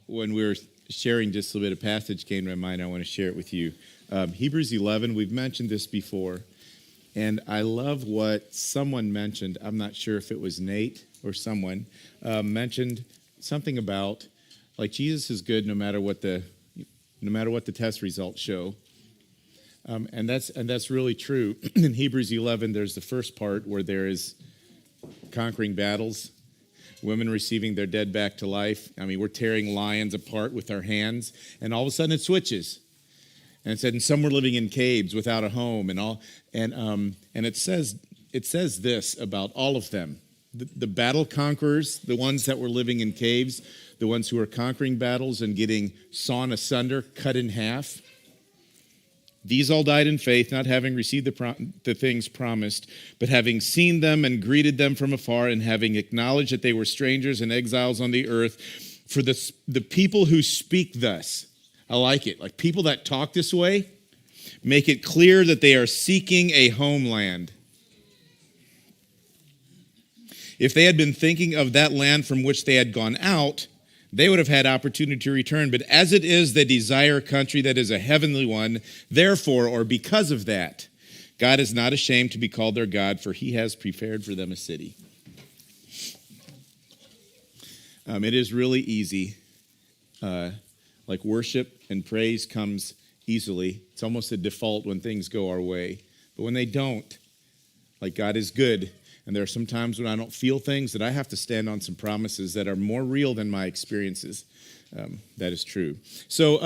When we were sharing, just a little bit of passage came to my mind. I want to share it with you. Hebrews 11, we've mentioned this before, and I love what someone mentioned. I'm not sure if it was Nate or someone mentioned something about like Jesus is good no matter what the test results show. And that's really true. In Hebrews 11, there's the first part where there is conquering battles, women receiving their dead back to life. I mean, we're tearing lions apart with our hands, and all of a sudden it switches. And it said, and some were living in caves without a home, and it says this about all of them: the battle conquerors, the ones that were living in caves, the ones who were conquering battles and getting sawn asunder, cut in half. These all died in faith, not having received the things promised, but having seen them and greeted them from afar, and having acknowledged that they were strangers and exiles on the earth. For the people who speak thus, I like it, like people that talk this way, make it clear that they are seeking a homeland. If they had been thinking of that land from which they had gone out, they would have had opportunity to return. But as it is, they desire a country that is a heavenly one. Therefore, or because of that, God is not ashamed to be called their God, for he has prepared for them a city. It is really easy. Like worship and praise comes easily. It's almost a default when things go our way. But when they don't, like God is good. And there are some times when I don't feel things that I have to stand on some promises that are more real than my experiences. That is true. So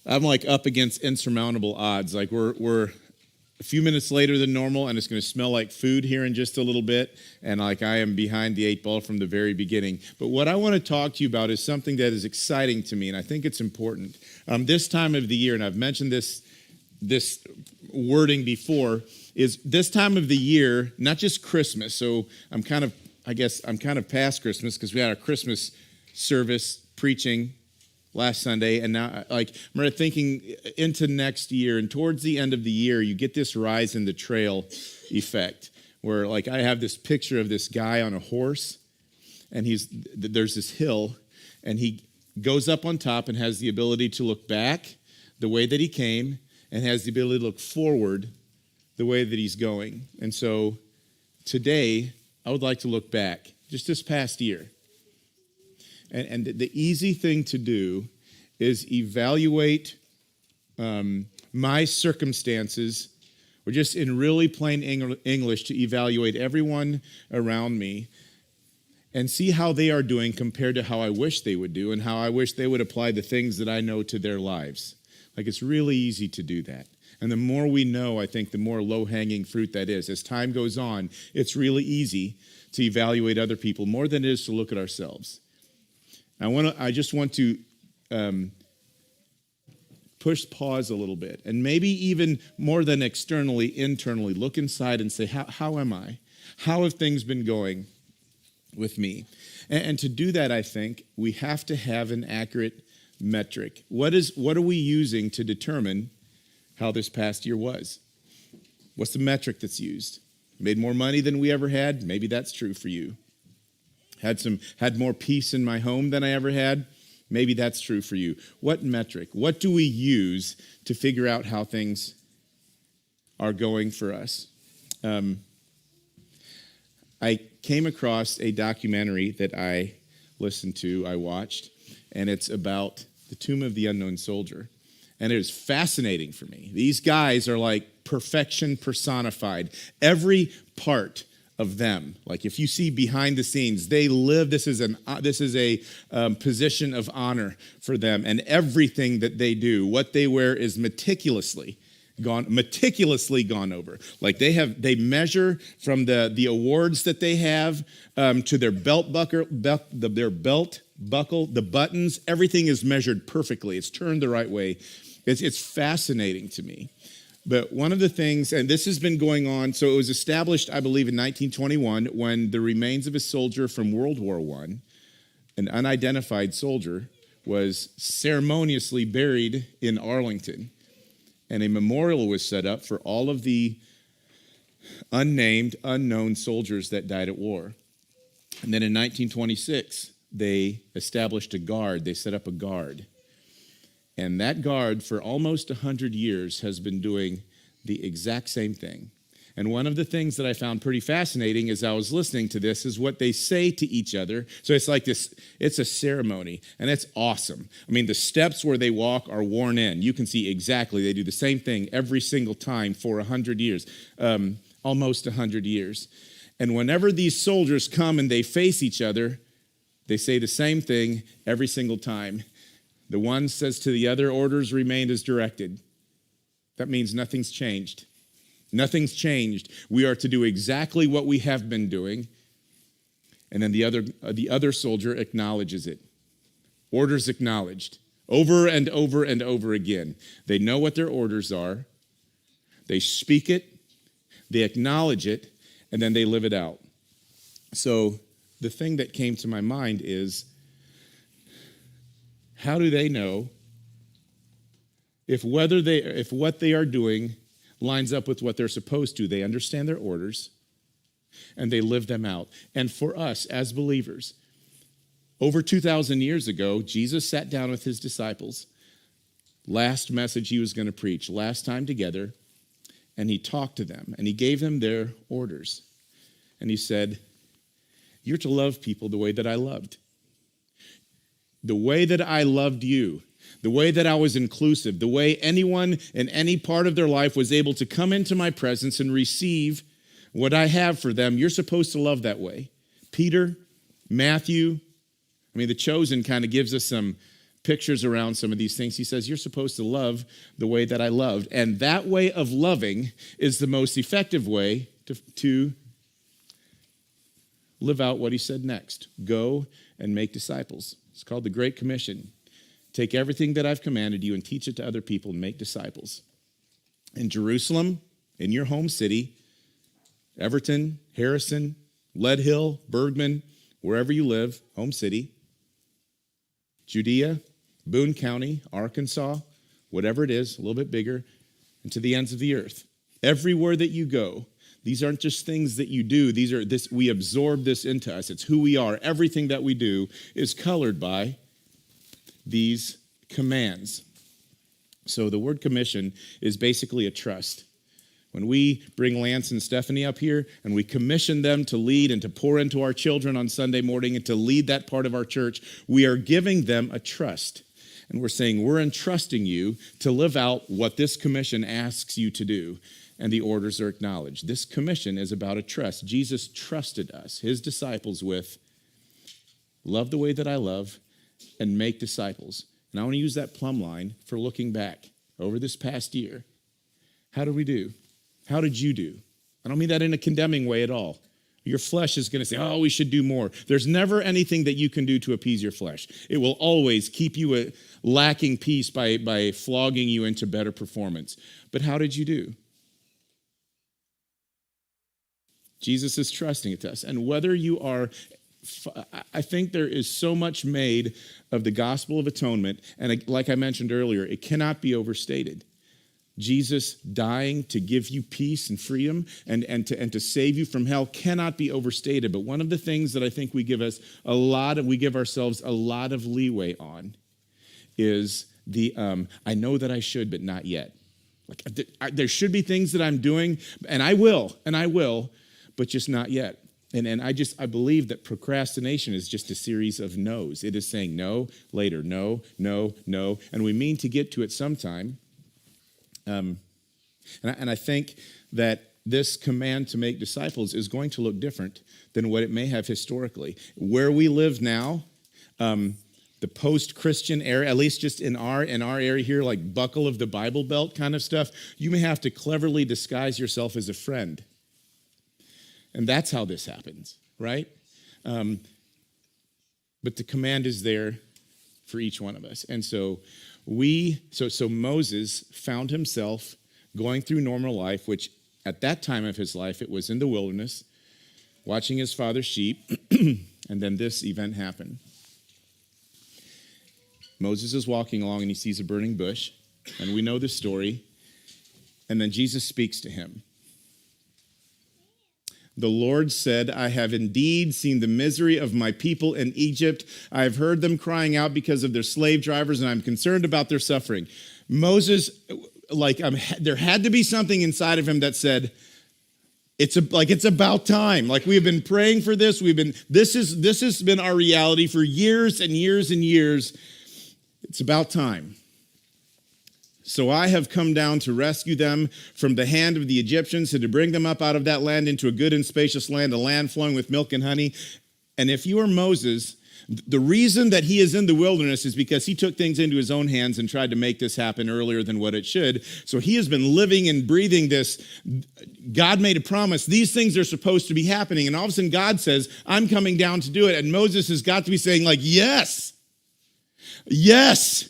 I'm like up against insurmountable odds. Like we're a few minutes later than normal, and it's going to smell like food here in just a little bit. And like I am behind the 8 ball from the very beginning. But what I want to talk to you about is something that is exciting to me, and I think it's important. This time of the year, and I've mentioned this wording before, is this time of the year, not just Christmas. So I'm kind of past Christmas because we had our Christmas service preaching last Sunday. And now, like, I'm thinking into next year, and towards the end of the year, you get this rise in the trail effect where, like, I have this picture of this guy on a horse, and there's this hill, and he goes up on top and has the ability to look back the way that he came, and has the ability to look forward the way that he's going. And so today, I would like to look back, just this past year. And the easy thing to do is evaluate my circumstances, or just in really plain English, to evaluate everyone around me and see how they are doing compared to how I wish they would do and how I wish they would apply the things that I know to their lives. Like, it's really easy to do that. And the more we know, I think the more low-hanging fruit that is. As time goes on, it's really easy to evaluate other people more than it is to look at ourselves. I just want to push pause a little bit, and maybe even more than externally, internally, look inside and say, how am I? How have things been going with me? And to do that, I think we have to have an accurate metric. What are we using to determine how this past year was? What's the metric that's used? Made more money than we ever had? Maybe that's true for you. Had more peace in my home than I ever had? Maybe that's true for you. What metric? What do we use to figure out how things are going for us? I came across a documentary that I watched, and it's about the Tomb of the Unknown Soldier. And it is fascinating for me. These guys are like perfection personified. Every part of them, like if you see behind the scenes, they live. This is a position of honor for them, and everything that they do, what they wear, is meticulously gone over. Like they measure from the awards that they have to their belt buckle, the buttons. Everything is measured perfectly. It's turned the right way. It's fascinating to me. But one of the things, and this has been going on, so it was established, I believe, in 1921 when the remains of a soldier from World War I, an unidentified soldier, was ceremoniously buried in Arlington. And a memorial was set up for all of the unnamed, unknown soldiers that died at war. And then in 1926, they established a guard. They set up a guard. And that guard, for almost 100 years, has been doing the exact same thing. And one of the things that I found pretty fascinating as I was listening to this is what they say to each other. So it's like this, it's a ceremony, and it's awesome. I mean, the steps where they walk are worn in. You can see exactly, they do the same thing every single time for 100 years, almost 100 years. And whenever these soldiers come and they face each other, they say the same thing every single time. The one says to the other, orders remained as directed. That means nothing's changed. Nothing's changed. We are to do exactly what we have been doing. And then the other soldier acknowledges it. Orders acknowledged. Over and over and over again. They know what their orders are. They speak it. They acknowledge it. And then they live it out. So the thing that came to my mind is, how do they know if what they are doing lines up with what they're supposed to? They understand their orders and they live them out. And for us as believers, over 2,000 years ago, Jesus sat down with his disciples, last message he was going to preach, last time together, and he talked to them and he gave them their orders. And he said, you're to love people the way that I loved. The way that I loved you. The way that I was inclusive, the way anyone in any part of their life was able to come into my presence and receive what I have for them, you're supposed to love that way. Peter, Matthew, The Chosen kind of gives us some pictures around some of these things. He says, you're supposed to love the way that I loved. And that way of loving is the most effective way to live out what he said next. Go and make disciples. It's called the Great Commission. Take everything that I've commanded you and teach it to other people and make disciples. In Jerusalem, in your home city, Everton, Harrison, Lead Hill, Bergman, wherever you live, home city, Judea, Boone County, Arkansas, whatever it is, a little bit bigger, and to the ends of the earth. Everywhere that you go, these aren't just things that you do. We absorb this into us. It's who we are. Everything that we do is colored by these commands. So the word commission is basically a trust. When we bring Lance and Stephanie up here and we commission them to lead and to pour into our children on Sunday morning and to lead that part of our church, we are giving them a trust. And we're saying, we're entrusting you to live out what this commission asks you to do. And the orders are acknowledged. This commission is about a trust. Jesus trusted us, his disciples, with love the way that I love and make disciples. And I want to use that plumb line for looking back over this past year. How did we do? How did you do? I don't mean that in a condemning way at all. Your flesh is going to say, oh, we should do more. There's never anything that you can do to appease your flesh. It will always keep you lacking peace by flogging you into better performance. But how did you do? Jesus is trusting it to us. And whether you are, I think there is so much made of the gospel of atonement. And like I mentioned earlier, it cannot be overstated. Jesus dying to give you peace and freedom and to save you from hell cannot be overstated. But one of the things that I think we give ourselves a lot of leeway on is I know that I should, but not yet. There should be things that I'm doing, and I will, but just not yet. And I believe that procrastination is just a series of no's. It is saying no, later, no, no, no, and we mean to get to it sometime. And I think that this command to make disciples is going to look different than what it may have historically. Where we live now, the post-Christian era, at least just in our area here, like buckle of the Bible belt kind of stuff, you may have to cleverly disguise yourself as a friend. And that's how this happens, right? But the command is there for each one of us. And so Moses found himself going through normal life, which at that time of his life, it was in the wilderness, watching his father's sheep, and then this event happened. Moses is walking along and he sees a burning bush, and we know this story, and then Jesus speaks to him. The Lord said, I have indeed seen the misery of my people in Egypt. I have heard them crying out because of their slave drivers, and I'm concerned about their suffering. Moses, there had to be something inside of him that said, it's about time. Like, we have been praying for this. This has been our reality for years and years and years. It's about time. So I have come down to rescue them from the hand of the Egyptians and to bring them up out of that land into a good and spacious land, a land flowing with milk and honey. And if you are Moses, the reason that he is in the wilderness is because he took things into his own hands and tried to make this happen earlier than what it should. So he has been living and breathing this. God made a promise. These things are supposed to be happening. And all of a sudden God says, I'm coming down to do it. And Moses has got to be saying, like, yes. Yes.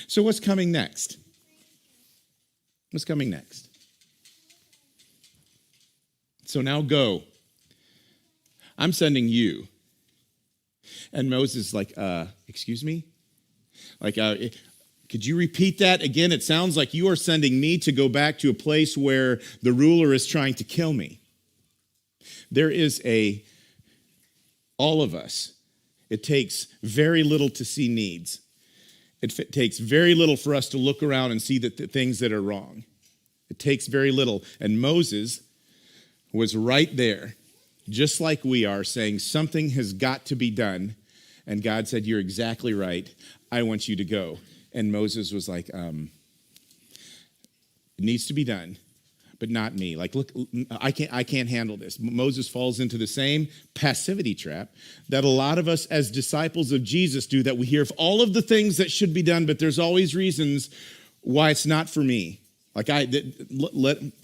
So what's coming next? What's coming next? So now go. I'm sending you. And Moses is like, excuse me? Like, could you repeat that again? It sounds like you are sending me to go back to a place where the ruler is trying to kill me. There is all of us, it takes very little to see needs. It takes very little for us to look around and see the things that are wrong. It takes very little. And Moses was right there, just like we are, saying something has got to be done. And God said, you're exactly right. I want you to go. And Moses was like, it needs to be done, but not me. Like, look, I can't handle this. Moses falls into the same passivity trap that a lot of us as disciples of Jesus do, that we hear of all of the things that should be done, but there's always reasons why it's not for me. Like,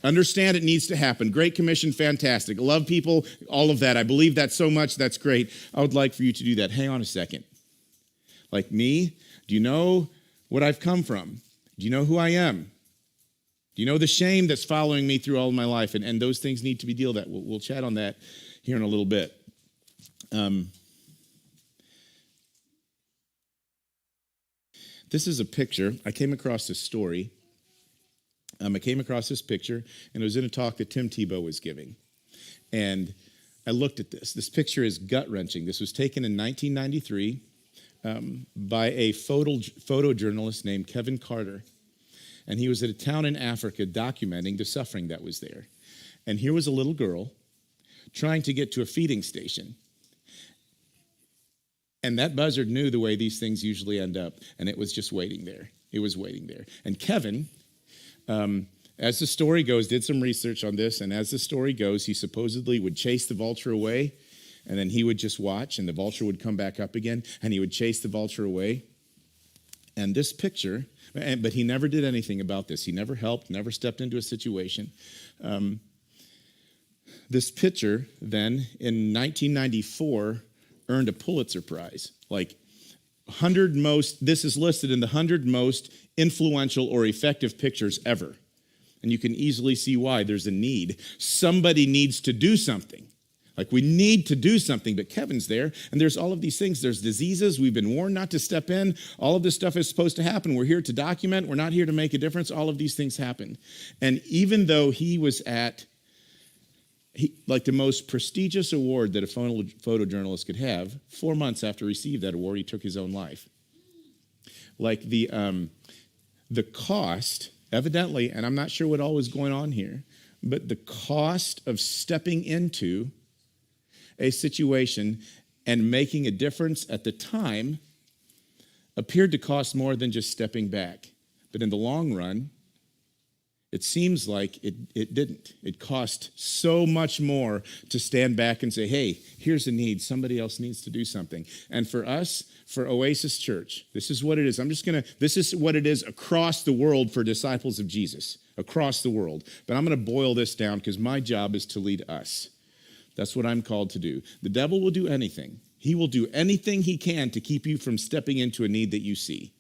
understand it needs to happen. Great Commission, fantastic. Love people, all of that. I believe that so much, that's great. I would like for you to do that. Hang on a second. Like me, do you know what I've come from? Do you know who I am? Do you know the shame that's following me through all of my life? And those things need to be dealt with. We'll chat on that here in a little bit. This is a picture. I came across this story. I came across this picture, and it was in a talk that Tim Tebow was giving. And I looked at this. This picture is gut-wrenching. This was taken in 1993 by a photojournalist named Kevin Carter. And he was at a town in Africa documenting the suffering that was there. And here was a little girl trying to get to a feeding station. And that buzzard knew the way these things usually end up, and it was just waiting there. It was waiting there. And Kevin, as the story goes, did some research on this, and as the story goes, he supposedly would chase the vulture away, and then he would just watch, and the vulture would come back up again, and he would chase the vulture away. And this picture, but he never did anything about this. He never helped, never stepped into a situation. This picture then, in 1994, earned a Pulitzer Prize. Like, this is listed in the 100 most influential or effective pictures ever. And you can easily see why. There's a need. Somebody needs to do something. Like, we need to do something, but Kevin's there, and there's all of these things. There's diseases. We've been warned not to step in. All of this stuff is supposed to happen. We're here to document. We're not here to make a difference. All of these things happen. And even though he was at like the most prestigious award that a photojournalist could have, 4 months after he received that award, he took his own life. Like the cost, evidently, and I'm not sure what all was going on here, but the cost of stepping into a situation and making a difference at the time appeared to cost more than just stepping back. But in the long run, it seems like it didn't. It cost so much more to stand back and say, hey, here's a need. Somebody else needs to do something. And for us, for Oasis Church, this is what it is. This is what it is across the world for disciples of Jesus, across the world. But I'm going to boil this down because my job is to lead us. That's what I'm called to do. The devil will do anything. He will do anything he can to keep you from stepping into a need that you see.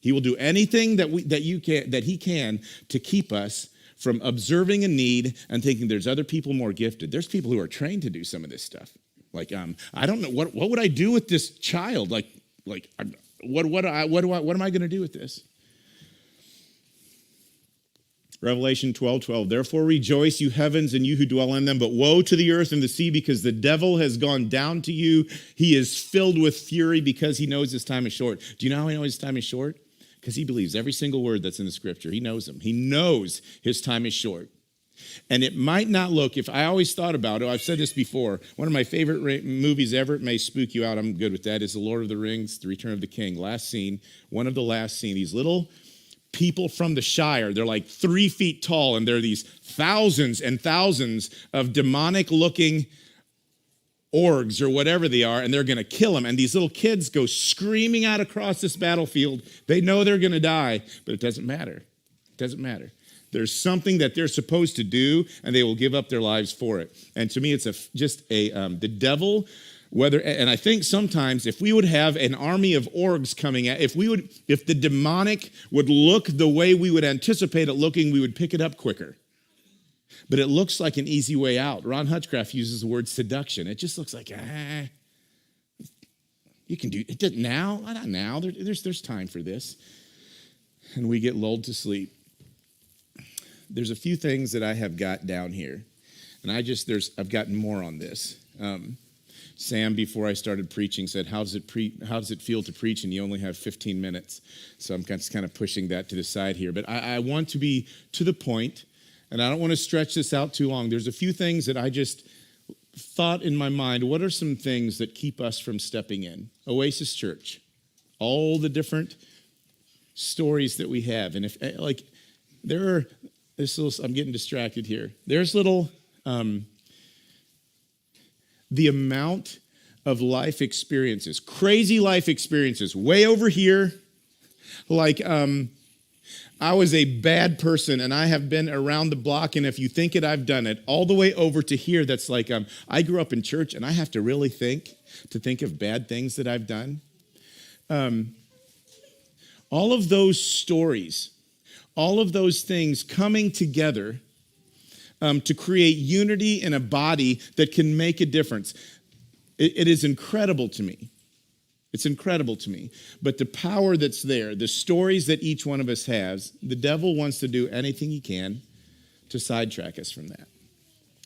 He will do anything that he can to keep us from observing a need and thinking there's other people more gifted. There's people who are trained to do some of this stuff. Like, I don't know, what would I do with this child? What am I going to do with this? Revelation 12:12. Therefore rejoice, you heavens, and you who dwell in them. But woe to the earth and the sea, because the devil has gone down to you. He is filled with fury because he knows his time is short. Do you know how he knows his time is short? Because he believes every single word that's in the scripture. He knows them. He knows his time is short. And it might not look, if I always thought about it, I've said this before, one of my favorite movies ever, it may spook you out, I'm good with that, is The Lord of the Rings, The Return of the King. Last scene, one of the last scene, these little people from the Shire, they're like 3 feet tall, and they're these thousands and thousands of demonic-looking orgs or whatever they are, and they're going to kill them. And these little kids go screaming out across this battlefield. They know they're going to die, but it doesn't matter. It doesn't matter. There's something that they're supposed to do, and they will give up their lives for it. And to me, it's the devil. And I think sometimes if we would have an army of orgs coming at, if the demonic would look the way we would anticipate it looking, we would pick it up quicker. But it looks like an easy way out. Ron Hutchcraft uses the word seduction. It just looks like, you can do it now. Not now. There's time for this, and we get lulled to sleep. There's a few things that I have got down here, and I've gotten more on this. Sam, before I started preaching, said, how does it feel to preach, and you only have 15 minutes? So I'm just kind of pushing that to the side here. But I want to be to the point, and I don't want to stretch this out too long. There's a few things that I just thought in my mind. What are some things that keep us from stepping in? Oasis Church, all the different stories that we have. And I'm getting distracted here. There's the amount of life experiences, crazy life experiences, way over here. I was a bad person, and I have been around the block, and if you think it, I've done it, all the way over to here. That's like, I grew up in church, and I have to really think of bad things that I've done. All of those stories, all of those things coming together to create unity in a body that can make a difference. It is incredible to me. It's incredible to me. But the power that's there, the stories that each one of us has, the devil wants to do anything he can to sidetrack us from that.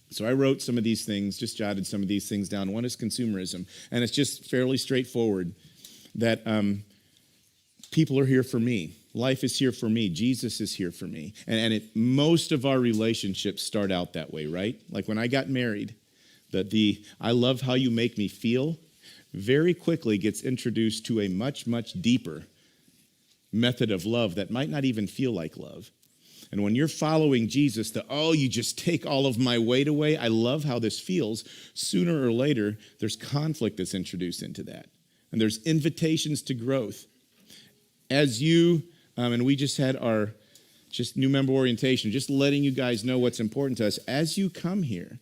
So I wrote some of these things, just jotted some of these things down. One is consumerism, and it's just fairly straightforward that people are here for me. Life is here for me. Jesus is here for me. And most of our relationships start out that way, right? Like when I got married, I love how you make me feel very quickly gets introduced to a much, much deeper method of love that might not even feel like love. And when you're following Jesus, you just take all of my weight away. I love how this feels. Sooner or later, there's conflict that's introduced into that. And there's invitations to growth. As you, and we just had our new member orientation, just letting you guys know what's important to us. As you come here,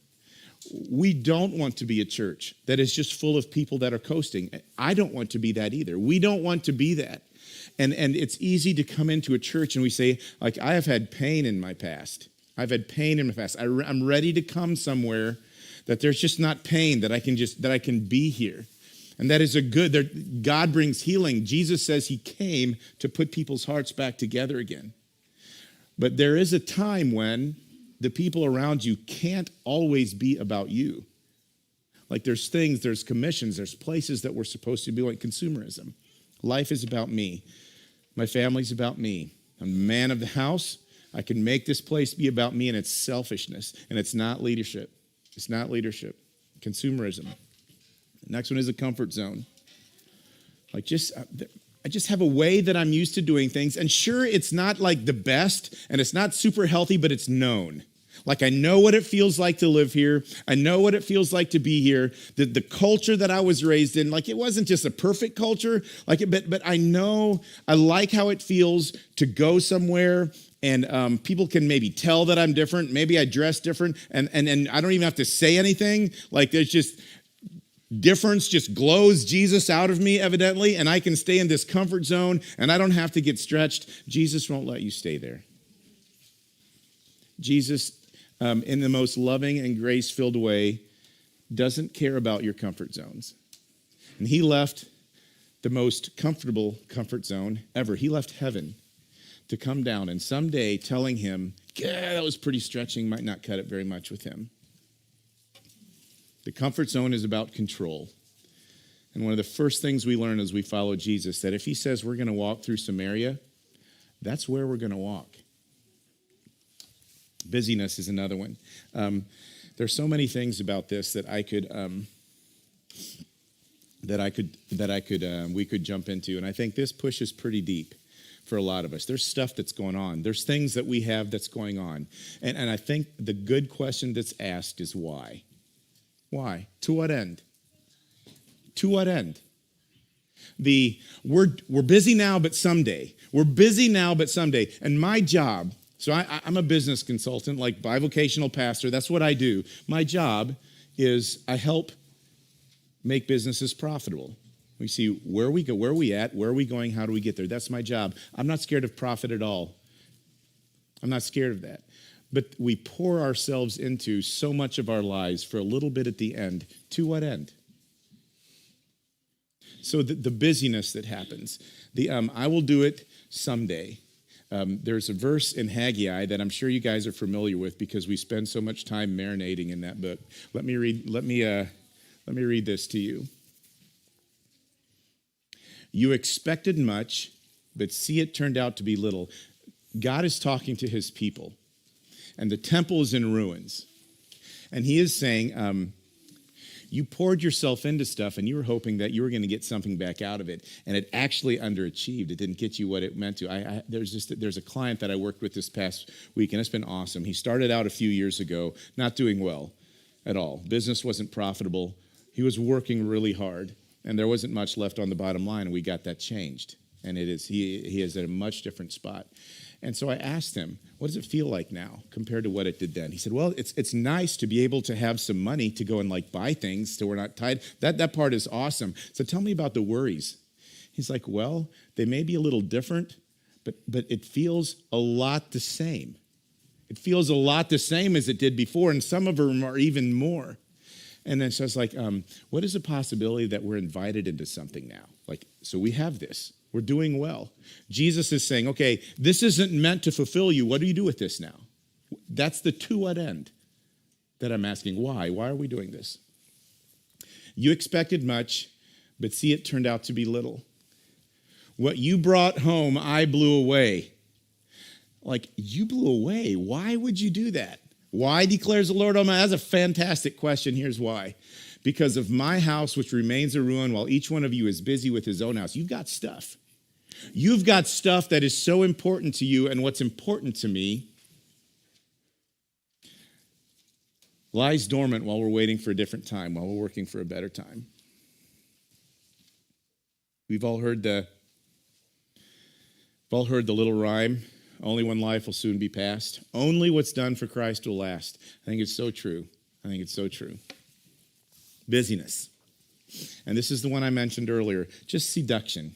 we don't want to be a church that is just full of people that are coasting. I don't want to be that either. We don't want to be that. And it's easy to come into a church and we say, like, I have had pain in my past. I've had pain in my past. I'm ready to come somewhere that there's just not pain, that I can be here. And that is God brings healing. Jesus says he came to put people's hearts back together again. But there is a time when the people around you can't always be about you. Like there's commissions, there's places that we're supposed to be like consumerism. Life is about me. My family's about me. I'm the man of the house. I can make this place be about me, and it's selfishness, and it's not leadership. It's not leadership. Consumerism. The next one is a comfort zone. I just have a way that I'm used to doing things. And sure, it's not like the best and it's not super healthy, but it's known. Like I know what it feels like to live here. I know what it feels like to be here. The culture that I was raised in, like it wasn't just a perfect culture, but I know, I like how it feels to go somewhere and people can maybe tell that I'm different. Maybe I dress different and I don't even have to say anything. Like there's just difference just glows Jesus out of me, evidently, and I can stay in this comfort zone, and I don't have to get stretched. Jesus won't let you stay there. Jesus, in the most loving and grace-filled way, doesn't care about your comfort zones. And he left the most comfortable comfort zone ever. He left heaven to come down and someday telling him, yeah, that was pretty stretching, might not cut it very much with him. The comfort zone is about control. And one of the first things we learn as we follow Jesus, that if he says we're going to walk through Samaria, that's where we're going to walk. Busyness is another one. There's so many things about this that we could jump into, and I think this pushes pretty deep for a lot of us. There's stuff that's going on. There's things that we have that's going on, and I think the good question that's asked is why? Why? To what end? To what end? We're busy now, but someday. We're busy now, but someday. And my job. So I'm a business consultant, like bivocational pastor. That's what I do. My job is I help make businesses profitable. We see where we go, where are we at, where are we going, how do we get there? That's my job. I'm not scared of profit at all. I'm not scared of that. But we pour ourselves into so much of our lives for a little bit at the end. To what end? So the busyness that happens. I will do it someday. There's a verse in Haggai that I'm sure you guys are familiar with because we spend so much time marinating in that book. Let me read this to you. You expected much, but see, it turned out to be little. God is talking to his people, and the temple is in ruins. And he is saying, you poured yourself into stuff, and you were hoping that you were going to get something back out of it, and it actually underachieved. It didn't get you what it meant to. There's a client that I worked with this past week, and it's been awesome. He started out a few years ago not doing well at all. Business wasn't profitable. He was working really hard, and there wasn't much left on the bottom line, and we got that changed. And he is at a much different spot. And so I asked him, what does it feel like now compared to what it did then? He said, well, it's nice to be able to have some money to go and buy things so we're not tied. That part is awesome. So tell me about the worries. He's like, well, they may be a little different, but it feels a lot the same. It feels a lot the same as it did before, and some of them are even more. And then so I was like, what is the possibility that we're invited into something now? So we have this. We're doing well. Jesus is saying, okay, this isn't meant to fulfill you. What do you do with this now? That's the to what end that I'm asking. Why? Why are we doing this? You expected much, but see, it turned out to be little. What you brought home, I blew away. You blew away. Why would you do that? Why declares the Lord Almighty? That's a fantastic question. Here's why. Because of my house, which remains a ruin, while each one of you is busy with his own house. You've got stuff. You've got stuff that is so important to you, and what's important to me lies dormant while we're waiting for a different time, while we're working for a better time. We've all heard the little rhyme, only one life will soon be passed. Only what's done for Christ will last. I think it's so true. Busyness. And this is the one I mentioned earlier, just seduction.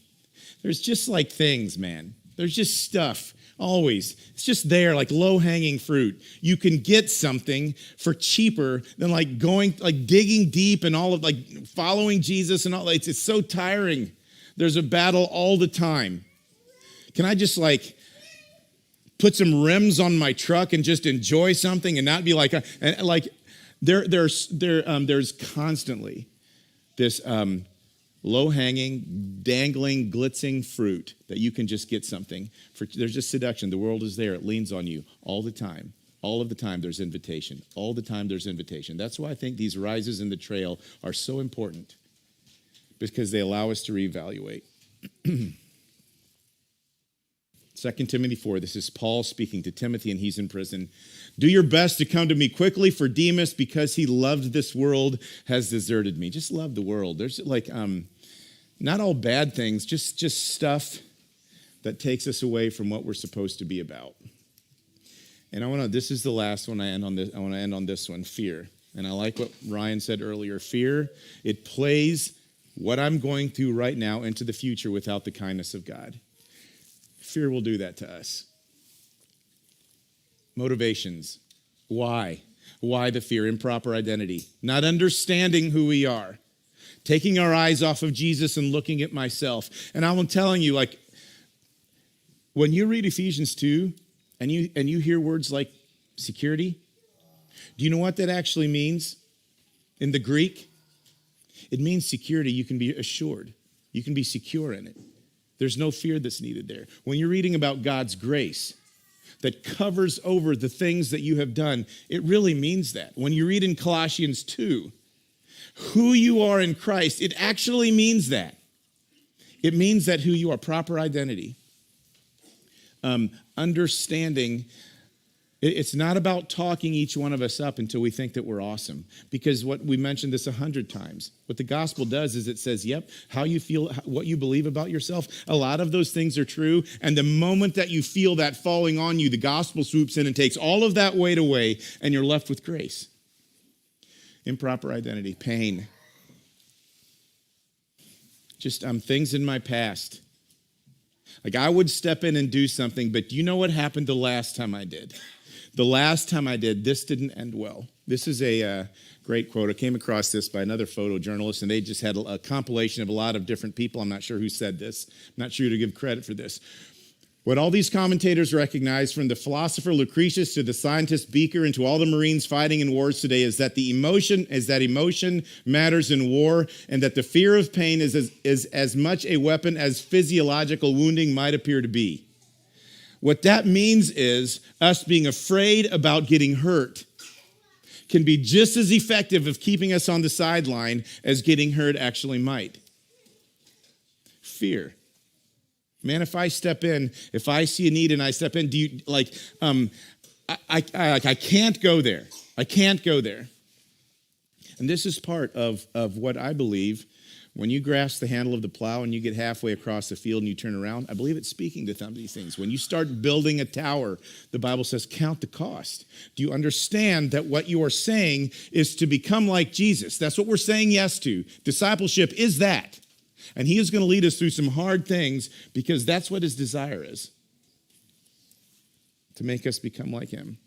There's just things, man. There's just stuff, always. It's just there, low-hanging fruit. You can get something for cheaper than digging deep and all of following Jesus and all. It's so tiring. There's a battle all the time. Can I just put some rims on my truck and just enjoy something and not be there's constantly this low-hanging, dangling, glitzing fruit that you can just get something. There's just seduction. The world is there. It leans on you all the time. All of the time there's invitation. All the time there's invitation. That's why I think these rises in the trail are so important, because they allow us to reevaluate. 2 Timothy 4, this is Paul speaking to Timothy, and he's in prison. Do your best to come to me quickly, for Demas, because he loved this world, has deserted me. Just love the world. There's not all bad things, just stuff that takes us away from what we're supposed to be about. And this is the last one I want to end on this one, fear. And I like what Ryan said earlier. Fear, it plays what I'm going through right now into the future without the kindness of God. Fear will do that to us. Motivations. Why? Why the fear? Improper identity. Not understanding who we are. Taking our eyes off of Jesus and looking at myself. And I'm telling you, When you read Ephesians 2 and you hear words like security, do you know what that actually means in the Greek? It means security. You can be assured. You can be secure in it. There's no fear that's needed there. When you're reading about God's grace that covers over the things that you have done, it really means that. When you read in Colossians 2, who you are in Christ, it actually means that. It means that who you are, proper identity. Understanding, it's not about talking each one of us up until we think that we're awesome. Because what we mentioned this 100 times. What the gospel does is it says, yep, how you feel, what you believe about yourself, a lot of those things are true. And the moment that you feel that falling on you, the gospel swoops in and takes all of that weight away, and you're left with grace. Improper identity, pain. Just things in my past. Like I would step in and do something, but do you know what happened the last time I did? The last time I did, this didn't end well. This is a great quote. I came across this by another photojournalist, and they just had a compilation of a lot of different people. I'm not sure who said this. I'm not sure who to give credit for this. What all these commentators recognize, from the philosopher Lucretius to the scientist Beaker and to all the Marines fighting in wars today, is that emotion matters in war, and that the fear of pain is as much a weapon as physiological wounding might appear to be. What that means is us being afraid about getting hurt can be just as effective of keeping us on the sideline as getting hurt actually might. Fear. Man, if I step in, if I see a need and I step in, I can't go there. I can't go there. And this is part of what I believe. When you grasp the handle of the plow and you get halfway across the field and you turn around, I believe it's speaking to some of these things. When you start building a tower, the Bible says, count the cost. Do you understand that what you are saying is to become like Jesus? That's what we're saying yes to. Discipleship is that. And he is going to lead us through some hard things because that's what his desire is, to make us become like him.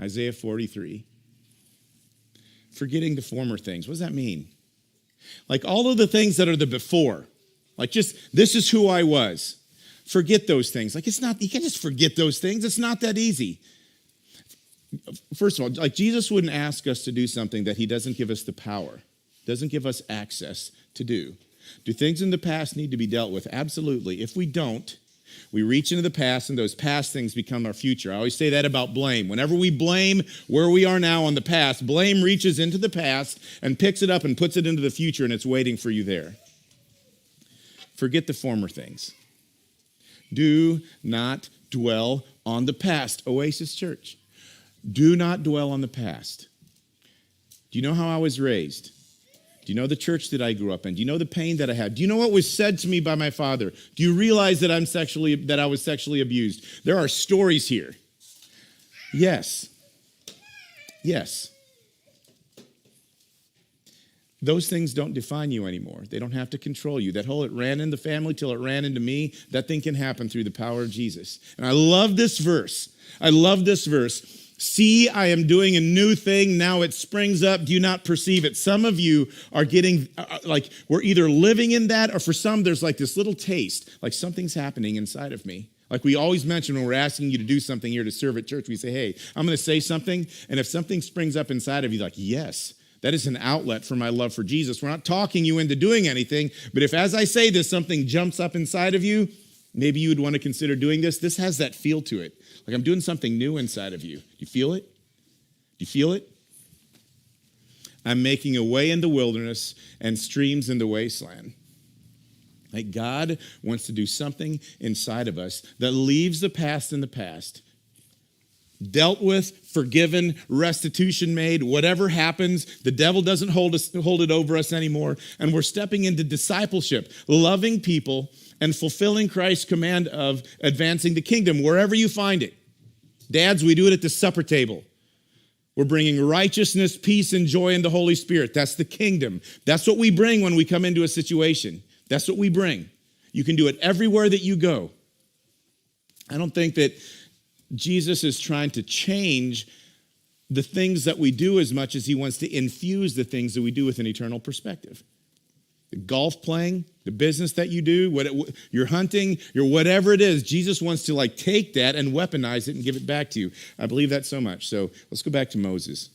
Isaiah 43. Forgetting the former things. What does that mean? Like all of the things that are the before. Like just, this is who I was. Forget those things. Like it's not, you can't just forget those things. It's not that easy. First of all, like Jesus wouldn't ask us to do something that he doesn't give us the power, doesn't give us access to do. Do things in the past need to be dealt with? Absolutely. If we don't, we reach into the past and those past things become our future. I always say that about blame. Whenever we blame where we are now on the past, blame reaches into the past and picks it up and puts it into the future, and it's waiting for you there. Forget the former things. Do not dwell on the past. Oasis Church. Do not dwell on the past. Do you know how I was raised? Do you know the church that I grew up in? Do you know the pain that I had? Do you know what was said to me by my father? Do you realize that I was sexually abused? There are stories here. Yes. Yes. Those things don't define you anymore. They don't have to control you. That whole it ran in the family till it ran into me, that thing can happen through the power of Jesus. And I love this verse. I love this verse. See, I am doing a new thing. Now it springs up. Do you not perceive it? Some of you are getting, like, we're either living in that, or for some, there's like this little taste, like something's happening inside of me. Like we always mention when we're asking you to do something here to serve at church, we say, hey, I'm going to say something. And if something springs up inside of you, like, yes, that is an outlet for my love for Jesus. We're not talking you into doing anything, but if as I say this, something jumps up inside of you, maybe you would want to consider doing this. This has that feel to it. Like I'm doing something new inside of you. Do you feel it? Do you feel it? I'm making a way in the wilderness and streams in the wasteland. Like God wants to do something inside of us that leaves the past in the past. Dealt with, forgiven, restitution made, whatever happens, the devil doesn't hold it over us anymore. And we're stepping into discipleship, loving people and fulfilling Christ's command of advancing the kingdom wherever you find it. Dads, we do it at the supper table. We're bringing righteousness, peace, and joy in the Holy Spirit. That's the kingdom. That's what we bring when we come into a situation. That's what we bring. You can do it everywhere that you go. I don't think that Jesus is trying to change the things that we do as much as he wants to infuse the things that we do with an eternal perspective. the golf playing, the business that you do, you're hunting, whatever it is. Jesus wants to like take that and weaponize it and give it back to you. I believe that so much. So let's go back to Moses.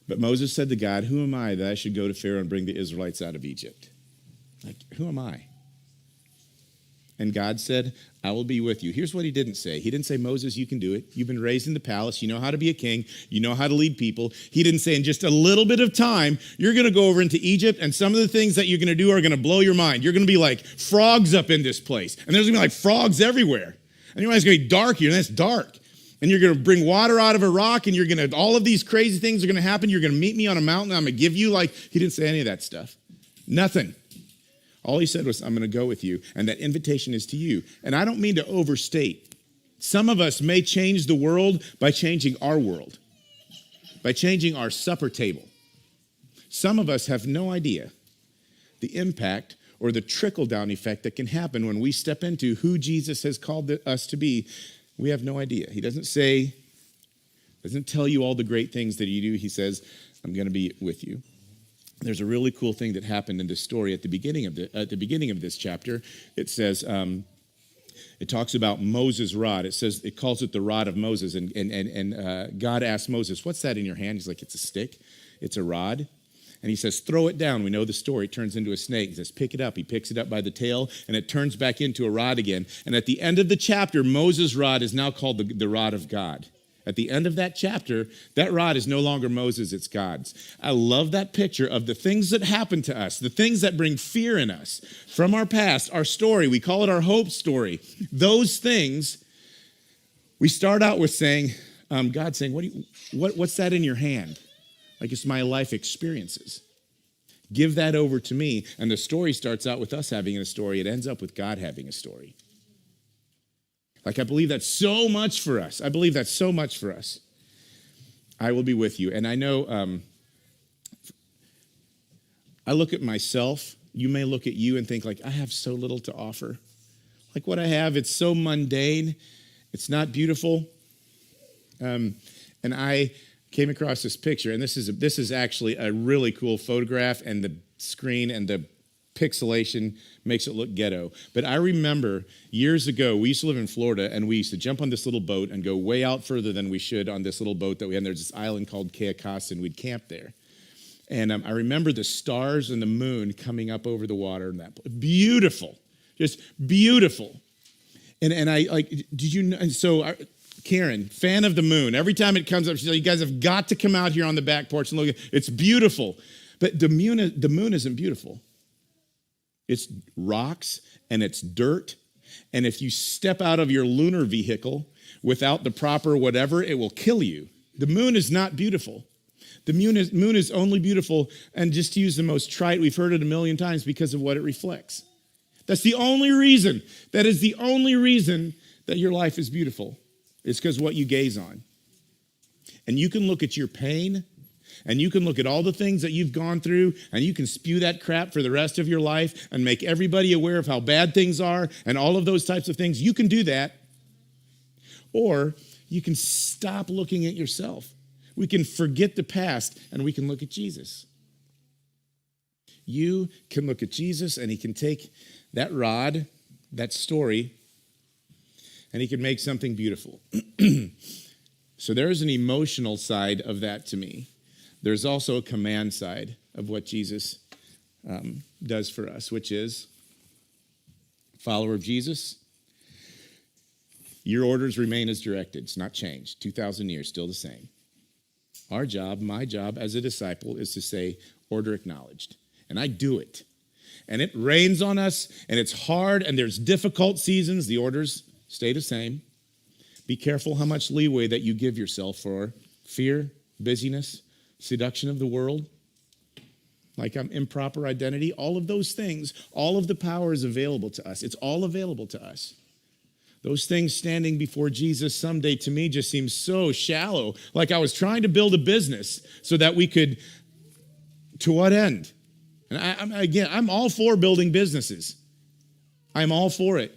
But Moses said to God, who am I that I should go to Pharaoh and bring the Israelites out of Egypt? Like, who am I? And God said, I will be with you. Here's what he didn't say. He didn't say, Moses, you can do it. You've been raised in the palace. You know how to be a king. You know how to lead people. He didn't say, in just a little bit of time, you're going to go over into Egypt, and some of the things that you're going to do are going to blow your mind. You're going to be like frogs up in this place. And there's going to be like frogs everywhere. And your mind's going to be dark here, and it's dark. And you're going to bring water out of a rock, and all of these crazy things are going to happen. You're going to meet me on a mountain. I'm going to give you, he didn't say any of that stuff. Nothing. All he said was, I'm going to go with you, and that invitation is to you. And I don't mean to overstate. Some of us may change the world by changing our world, by changing our supper table. Some of us have no idea the impact or the trickle-down effect that can happen when we step into who Jesus has called us to be. We have no idea. He doesn't tell you all the great things that you do. He says, I'm going to be with you. There's a really cool thing that happened in this story at the beginning of this chapter. It says, it talks about Moses' rod. It calls it the rod of Moses. And God asked Moses, what's that in your hand? He's like, it's a stick. It's a rod. And he says, throw it down. We know the story. It turns into a snake. He says, pick it up. He picks it up by the tail, and it turns back into a rod again. And at the end of the chapter, Moses' rod is now called the rod of God. At the end of that chapter, that rod is no longer Moses, it's God's. I love that picture of the things that happen to us, the things that bring fear in us from our past, our story. We call it our hope story. Those things, we start out with saying, God saying, what's that in your hand? Like, it's my life experiences. Give that over to me. And the story starts out with us having a story. It ends up with God having a story. Like, I believe that's so much for us. I believe that's so much for us. I will be with you. And I know I look at myself. You may look at you and think, like, I have so little to offer. Like, what I have, it's so mundane. It's not beautiful. And I came across this picture, and this is actually a really cool photograph, and the screen and the pixelation makes it look ghetto. But I remember years ago, we used to live in Florida, and we used to jump on this little boat and go way out further than we should on this little boat that we had. There's this island called Cayo Casa, and we'd camp there. And I remember the stars and the moon coming up over the water, and that beautiful, just beautiful. And I like, did you know? And so Karen, fan of the moon. Every time it comes up, she's like, you guys have got to come out here on the back porch and look. It's beautiful. But the moon isn't beautiful. It's rocks and it's dirt. And if you step out of your lunar vehicle without the proper whatever, it will kill you. The moon is not beautiful. The moon is only beautiful, and just to use the most trite, we've heard it a million times, because of what it reflects. That's the only reason. That is the only reason that your life is beautiful. It's because what you gaze on. And you can look at your pain, and you can look at all the things that you've gone through, and you can spew that crap for the rest of your life and make everybody aware of how bad things are and all of those types of things. You can do that. Or you can stop looking at yourself. We can forget the past, and we can look at Jesus. You can look at Jesus, and he can take that rod, that story, and he can make something beautiful. So there is an emotional side of that to me. There's also a command side of what Jesus does for us, which is, follower of Jesus, your orders remain as directed. It's not changed. 2,000 years, still the same. Our job, my job as a disciple, is to say, order acknowledged. And I do it. And it rains on us, and it's hard, and there's difficult seasons. The orders stay the same. Be careful how much leeway that you give yourself for fear, busyness, seduction of the world, like improper identity. All of those things, all of the power is available to us. It's all available to us. Those things standing before Jesus someday to me just seems so shallow. Like I was trying to build a business so that we could, to what end? And I'm all for building businesses. I'm all for it.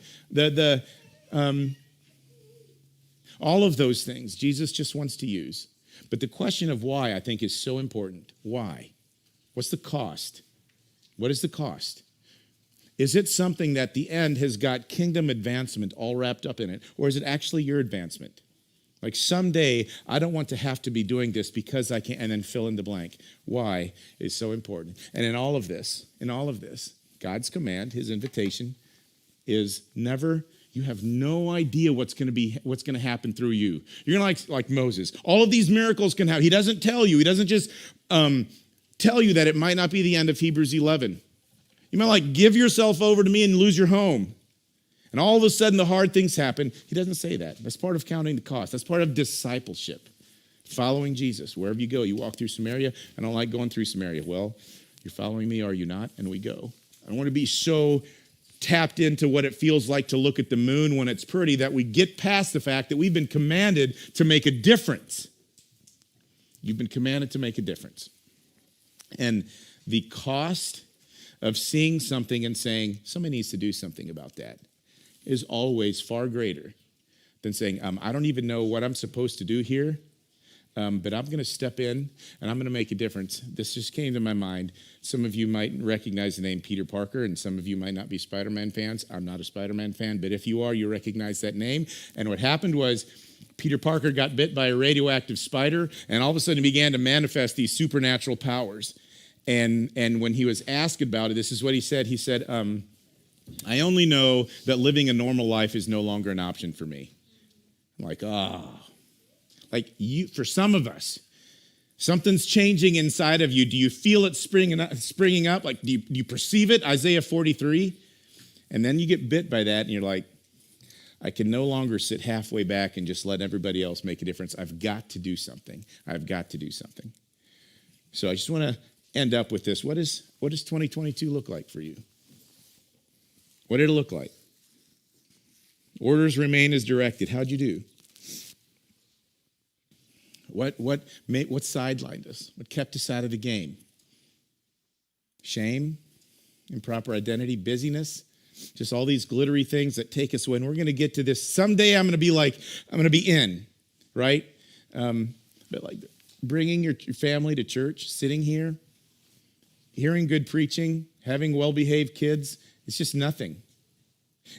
All of those things Jesus just wants to use. But the question of why, I think, is so important. Why? What's the cost? What is the cost? Is it something that the end has got kingdom advancement all wrapped up in it? Or is it actually your advancement? Like someday, I don't want to have to be doing this because I can, and then fill in the blank. Why is so important. And in all of this, God's command, his invitation is never, you have no idea what's going to happen through you. You're going to like Moses. All of these miracles can happen. He doesn't tell you. He doesn't just tell you that it might not be the end of Hebrews 11. You might give yourself over to me and lose your home. And all of a sudden the hard things happen. He doesn't say that. That's part of counting the cost. That's part of discipleship. Following Jesus. Wherever you go, you walk through Samaria. I don't like going through Samaria. Well, you're following me, are you not? And we go. I don't want to be so tapped into what it feels like to look at the moon when it's pretty that we get past the fact that we've been commanded to make a difference. You've been commanded to make a difference. And the cost of seeing something and saying, somebody needs to do something about that, is always far greater than saying, I don't even know what I'm supposed to do here, but I'm going to step in and I'm going to make a difference. This just came to my mind. Some of you might recognize the name Peter Parker, and some of you might not be Spider-Man fans. I'm not a Spider-Man fan, but if you are, you recognize that name. And what happened was Peter Parker got bit by a radioactive spider, and all of a sudden he began to manifest these supernatural powers. And when he was asked about it, this is what he said. He said, I only know that living a normal life is no longer an option for me. I'm like, for some of us, something's changing inside of you. Do you feel it springing up? Like, do you perceive it? Isaiah 43. And then you get bit by that and you're like, I can no longer sit halfway back and just let everybody else make a difference. I've got to do something. I've got to do something. So I just want to end up with this. What does 2022 look like for you? What did it look like? Orders remain as directed. How'd you do? What sidelined us? What kept us out of the game? Shame, improper identity, busyness, just all these glittery things that take us away. And we're going to get to this. Someday I'm going to be in, right? But like bringing your family to church, sitting here, hearing good preaching, having well-behaved kids, it's just nothing.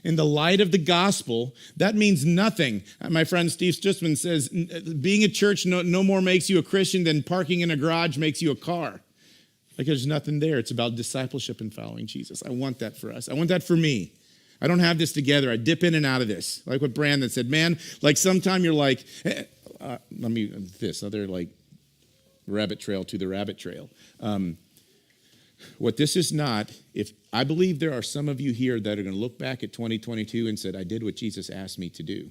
In the light of the gospel, that means nothing. My friend Steve Stutzman says, being at church no more makes you a Christian than parking in a garage makes you a car. Like there's nothing there. It's about discipleship and following Jesus. I want that for us. I want that for me. I don't have this together. I dip in and out of this. Like what Brandon said, man, like sometime you're like, other like rabbit trail to the rabbit trail. What this is not, if I believe there are some of you here that are going to look back at 2022 and said, I did what Jesus asked me to do.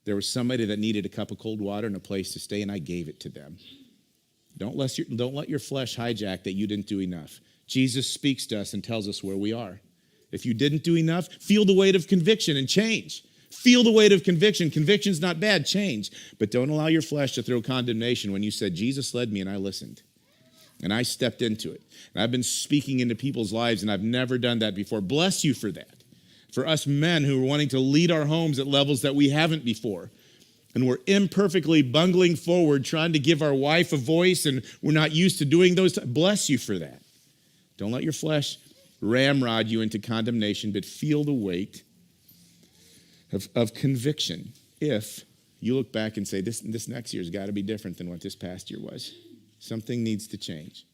There was somebody that needed a cup of cold water and a place to stay, and I gave it to them. Don't let your flesh hijack that you didn't do enough. Jesus speaks to us and tells us where we are. If you didn't do enough, feel the weight of conviction and change. Feel the weight of conviction. Conviction's not bad, change. But don't allow your flesh to throw condemnation when you said, Jesus led me and I listened. And I stepped into it. And I've been speaking into people's lives, and I've never done that before. Bless you for that. For us men who are wanting to lead our homes at levels that we haven't before. And we're imperfectly bungling forward, trying to give our wife a voice, and we're not used to doing those. Bless you for that. Don't let your flesh ramrod you into condemnation, but feel the weight of conviction. If you look back and say, this next year's got to be different than what this past year was. Something needs to change.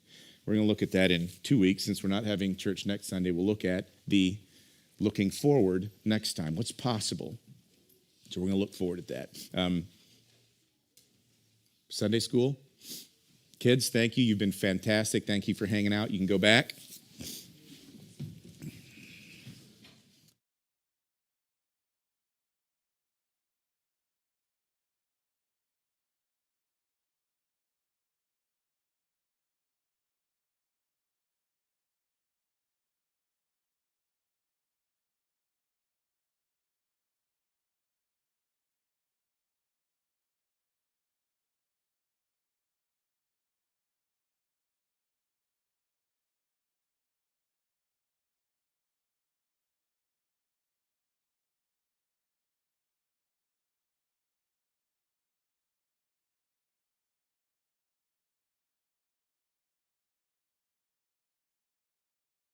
We're going to look at that in 2 weeks. Since we're not having church next Sunday, we'll look at the looking forward next time. What's possible? So we're going to look forward at that. Sunday school. Kids, thank you. You've been fantastic. Thank you for hanging out. You can go back.